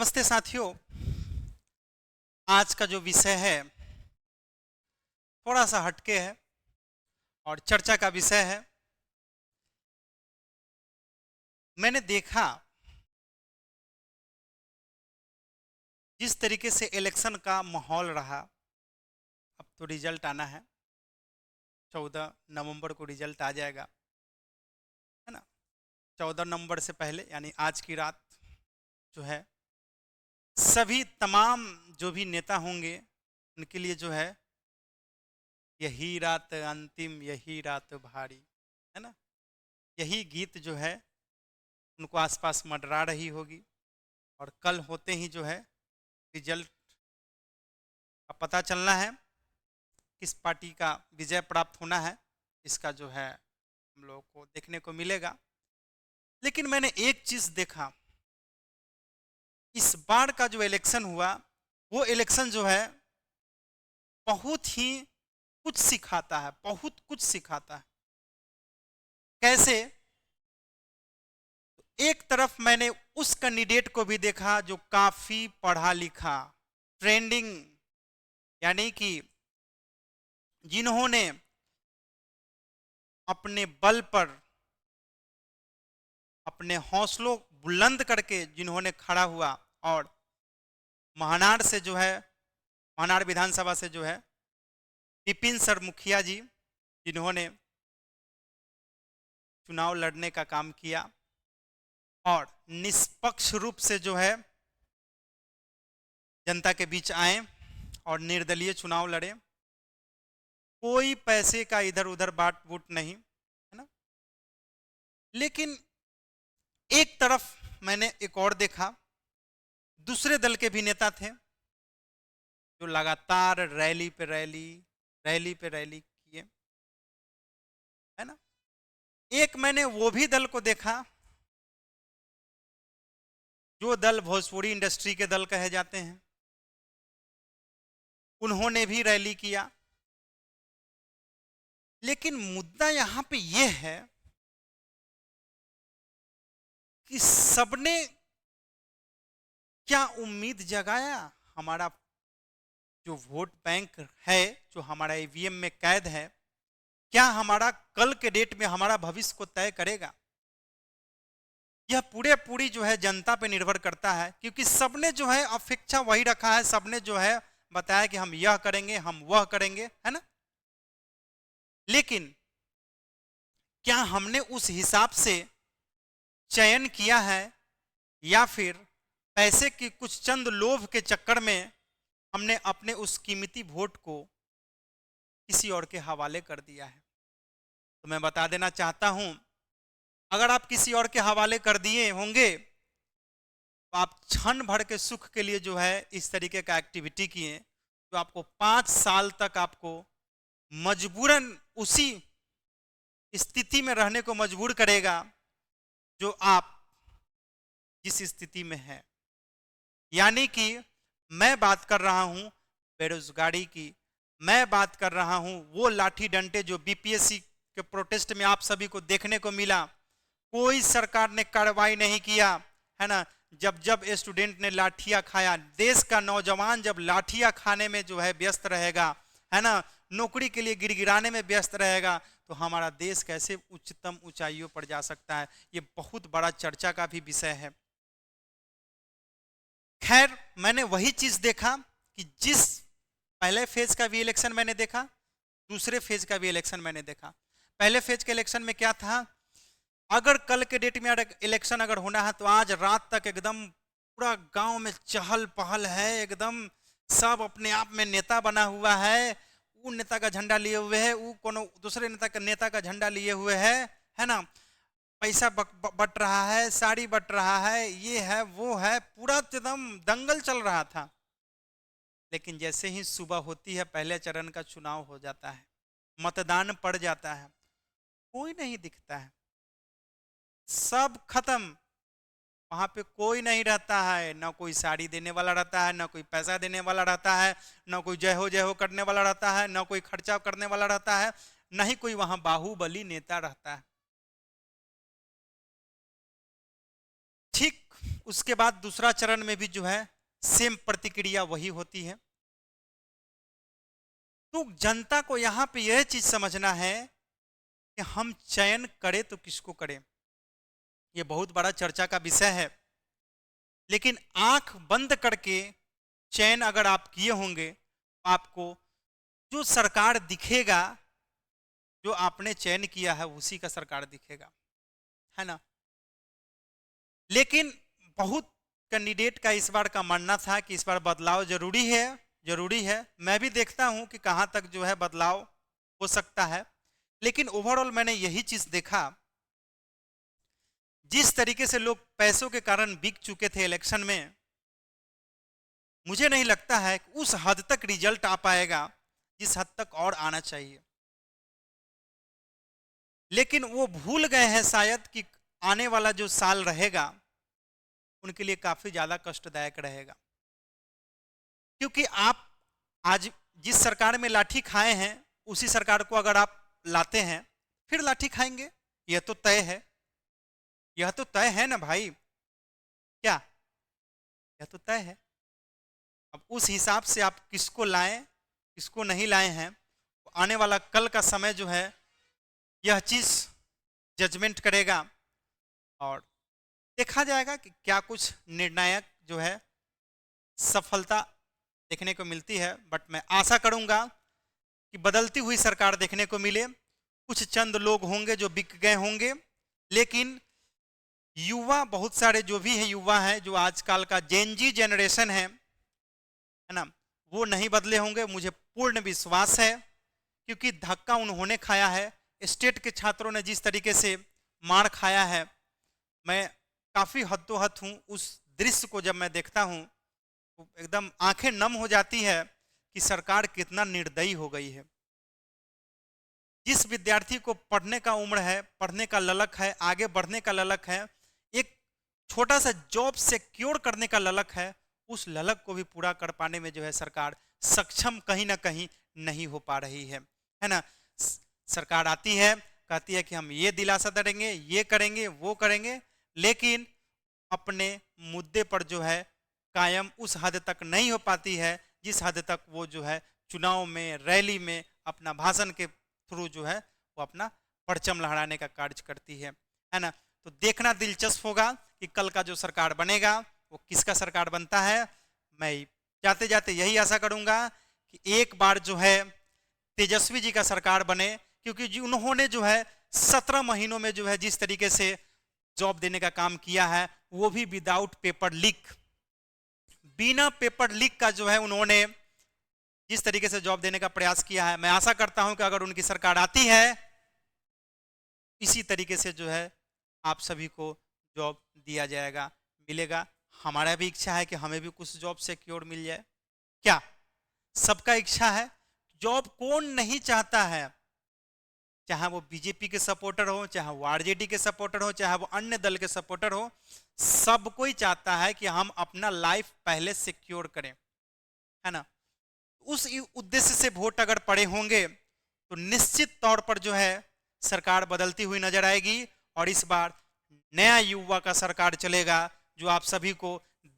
नमस्ते साथियों। आज का जो विषय है थोड़ा सा हटके है और चर्चा का विषय है। मैंने देखा जिस तरीके से इलेक्शन का माहौल रहा। अब तो रिजल्ट आना है, 14 नवंबर को रिजल्ट आ जाएगा, है ना। 14 नवंबर से पहले यानी आज की रात जो है सभी तमाम जो भी नेता होंगे उनके लिए जो है यही रात अंतिम, यही रात भारी, है ना। यही गीत जो है उनको आसपास मंडरा रही होगी और कल होते ही जो है रिजल्ट का पता चलना है, किस पार्टी का विजय प्राप्त होना है, इसका जो है हम लोगों को देखने को मिलेगा। लेकिन मैंने एक चीज देखा, इस बार का जो इलेक्शन हुआ वो इलेक्शन जो है बहुत ही कुछ सिखाता है, बहुत कुछ सिखाता है। कैसे? एक तरफ मैंने उस कैंडिडेट को भी देखा जो काफी पढ़ा लिखा, ट्रेंडिंग, यानी कि जिन्होंने अपने बल पर, अपने हौसलों बुलंद करके जिन्होंने खड़ा हुआ और महानार से जो है, महानार विधानसभा से जो है विपिन सर मुखिया जी जिन्होंने चुनाव लड़ने का काम किया और निष्पक्ष रूप से जो है जनता के बीच आए और निर्दलीय चुनाव लड़े। कोई पैसे का इधर उधर बाट बूट नहीं, है ना। लेकिन एक तरफ मैंने एक और देखा, दूसरे दल के भी नेता थे जो लगातार रैली पे रैली, रैली पे रैली किए, है ना। एक मैंने वो भी दल को देखा जो दल भोजपुरी इंडस्ट्री के दल कहे जाते हैं, उन्होंने भी रैली किया। लेकिन मुद्दा यहां पे यह है कि सबने क्या उम्मीद जगाया, हमारा जो वोट बैंक है, जो हमारा ईवीएम में कैद है, क्या हमारा कल के डेट में हमारा भविष्य को तय करेगा? यह पूरी जो है जनता पे निर्भर करता है, क्योंकि सबने जो है अपेक्षा वही रखा है, सबने जो है बताया कि हम यह करेंगे, हम वह करेंगे, है ना। लेकिन क्या हमने उस हिसाब से चयन किया है या फिर पैसे की कुछ चंद लोभ के चक्कर में हमने अपने उस कीमती वोट को किसी और के हवाले कर दिया है? तो मैं बता देना चाहता हूं, अगर आप किसी और के हवाले कर दिए होंगे तो आप क्षण भर के सुख के लिए जो है इस तरीके का एक्टिविटी किए तो आपको 5 साल तक आपको मजबूरन उसी स्थिति में रहने को मजबूर करेगा जो आप जिस स्थिति में है। यानी कि मैं बात कर रहा हूं बेरोजगारी की, मैं बात कर रहा हूं वो लाठी डंडे जो बीपीएससी के प्रोटेस्ट में आप सभी को देखने को मिला। कोई सरकार ने कार्रवाई नहीं किया, है ना। जब जब स्टूडेंट ने लाठियां खाया, देश का नौजवान जब लाठियां खाने में जो है व्यस्त रहेगा, है ना, नौकरी के लिए गिड़गिड़ाने में व्यस्त रहेगा, तो हमारा देश कैसे उच्चतम ऊंचाइयों पर जा सकता है? ये बहुत बड़ा चर्चा का भी विषय है। खैर, मैंने वही चीज देखा कि जिस पहले फेज का भी इलेक्शन मैंने देखा, दूसरे फेज का भी इलेक्शन मैंने देखा। पहले फेज के इलेक्शन में क्या था, अगर कल के डेट में इलेक्शन अगर होना है तो आज रात तक एकदम पूरा गांव में चहल पहल है, एकदम सब अपने आप में नेता बना हुआ है, वो नेता का झंडा लिए हुए है, वो कोनो दूसरे नेता का झंडा लिए हुए है ना। पैसा बट रहा है, साड़ी बट रहा है, ये है वो है, पूरा एकदम दंगल चल रहा था। लेकिन जैसे ही सुबह होती है, पहले चरण का चुनाव हो जाता है, मतदान पड़ जाता है, कोई नहीं दिखता है, सब खत्म। वहां पे कोई नहीं रहता है, ना कोई साड़ी देने वाला रहता है, ना कोई पैसा देने वाला रहता है, ना कोई जय हो करने वाला रहता है, ना कोई खर्चा करने वाला रहता है, ना ही कोई वहां बाहुबली नेता रहता है। ठीक उसके बाद दूसरा चरण में भी जो है सेम प्रतिक्रिया वही होती है। तो जनता को यहां पे यह चीज समझना है कि हम चयन करें तो किसको करें। यह बहुत बड़ा चर्चा का विषय है, लेकिन आंख बंद करके चयन अगर आप किए होंगे, आपको जो सरकार दिखेगा, जो आपने चयन किया है उसी का सरकार दिखेगा, है ना। लेकिन बहुत कैंडिडेट का इस बार का मानना था कि इस बार बदलाव जरूरी है, जरूरी है। मैं भी देखता हूं कि कहां तक जो है बदलाव हो सकता है, लेकिन ओवरऑल मैंने यही चीज देखा, जिस तरीके से लोग पैसों के कारण बिक चुके थे इलेक्शन में, मुझे नहीं लगता है कि उस हद तक रिजल्ट आ पाएगा जिस हद तक और आना चाहिए। लेकिन वो भूल गए हैं शायद कि आने वाला जो साल रहेगा उनके लिए काफी ज्यादा कष्टदायक रहेगा, क्योंकि आप आज जिस सरकार में लाठी खाए हैं उसी सरकार को अगर आप लाते हैं फिर लाठी खाएंगे, यह तो तय है, यह तो तय है ना भाई, क्या यह तो तय है। अब उस हिसाब से आप किसको लाएं किसको नहीं लाए हैं, आने वाला कल का समय जो है यह चीज जजमेंट करेगा और देखा जाएगा कि क्या कुछ निर्णायक जो है सफलता देखने को मिलती है। बट मैं आशा करूंगा कि बदलती हुई सरकार देखने को मिले। कुछ चंद लोग होंगे जो बिक गए होंगे, लेकिन युवा बहुत सारे जो भी है युवा है, जो आजकल का जेनजी जनरेशन है ना, वो नहीं बदले होंगे, मुझे पूर्ण विश्वास है। क्योंकि धक्का उन्होंने खाया है, स्टेट के छात्रों ने जिस तरीके से मार खाया है, मैं काफी हद्दोहद हूं। उस दृश्य को जब मैं देखता हूं तो एकदम आंखें नम हो जाती है कि सरकार कितना निर्दयी हो गई है। जिस विद्यार्थी को पढ़ने का उम्र है, पढ़ने का ललक है, आगे बढ़ने का ललक है, एक छोटा सा जॉब सिक्योर करने का ललक है, उस ललक को भी पूरा कर पाने में जो है सरकार सक्षम कहीं ना कहीं नहीं हो पा रही है ना। सरकार आती है, कहती है कि हम ये दिलासा देंगे, ये करेंगे, वो करेंगे, लेकिन अपने मुद्दे पर जो है कायम उस हद तक नहीं हो पाती है जिस हद तक वो जो है चुनाव में, रैली में अपना भाषण के थ्रू जो है वो अपना परचम लहराने का कार्य करती है ना। तो देखना दिलचस्प होगा कि कल का जो सरकार बनेगा वो किसका सरकार बनता है। मैं जाते जाते यही आशा करूंगा कि एक बार जो है तेजस्वी जी का सरकार बने, क्योंकि उन्होंने जो है 17 महीनों में जो है जिस तरीके से जॉब देने का काम किया है, वो भी विदाउट पेपर लीक, बिना पेपर लीक का जो है उन्होंने जिस तरीके से जॉब देने का प्रयास किया है, मैं आशा करता हूं कि अगर उनकी सरकार आती है इसी तरीके से जो है आप सभी को जॉब दिया जाएगा, मिलेगा। हमारा भी इच्छा है कि हमें भी कुछ जॉब सिक्योर मिल जाए। क्या सबका इच्छा है? जॉब कौन नहीं चाहता है, चाहे वो बीजेपी के सपोर्टर हो, चाहे वो आरजेडी के सपोर्टर हो, चाहे वो अन्य दल के सपोर्टर हो, सब कोई चाहता है कि हम अपना लाइफ पहले सिक्योर करें, है ना। उस उद्देश्य से वोट अगर पड़े होंगे तो निश्चित तौर पर जो है सरकार बदलती हुई नजर आएगी और इस बार नया युवा का सरकार चलेगा, जो आप सभी को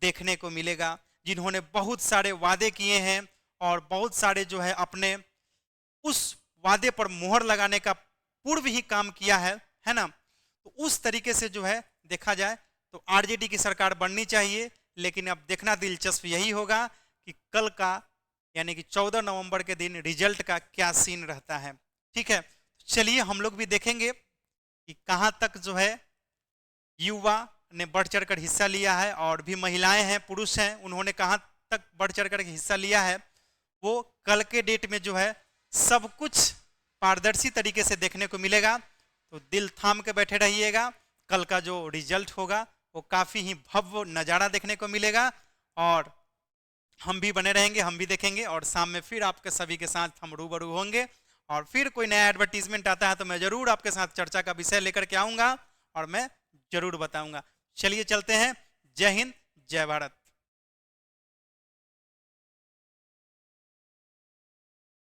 देखने को मिलेगा, जिन्होंने बहुत सारे वादे किए हैं और बहुत सारे जो है अपने उस वादे पर मोहर लगाने का पूर्व ही काम किया है ना। तो उस तरीके से जो है देखा जाए तो आरजेडी की सरकार बननी चाहिए। लेकिन अब देखना दिलचस्प यही होगा कि कल का यानी कि 14 नवंबर के दिन रिजल्ट का क्या सीन रहता है। ठीक है, चलिए हम लोग भी देखेंगे कि कहां तक जो है युवा ने बढ़ चढ़कर हिस्सा लिया है और भी महिलाएं हैं, पुरुष हैं, उन्होंने कहां तक बढ़ चढ़कर हिस्सा लिया है। वो कल के डेट में जो है सब कुछ पारदर्शी तरीके से देखने को मिलेगा। तो दिल थाम के बैठे रहिएगा, कल का जो रिजल्ट होगा वो काफी ही भव्य नजारा देखने को मिलेगा और हम भी बने रहेंगे, हम भी देखेंगे और शाम में फिर आपके सभी के साथ हम रूबरू होंगे। और फिर कोई नया एडवर्टीजमेंट आता है तो मैं जरूर आपके साथ चर्चा का विषय लेकर के आऊंगा और मैं जरूर बताऊंगा। चलिए चलते हैं। जय हिंद, जय भारत।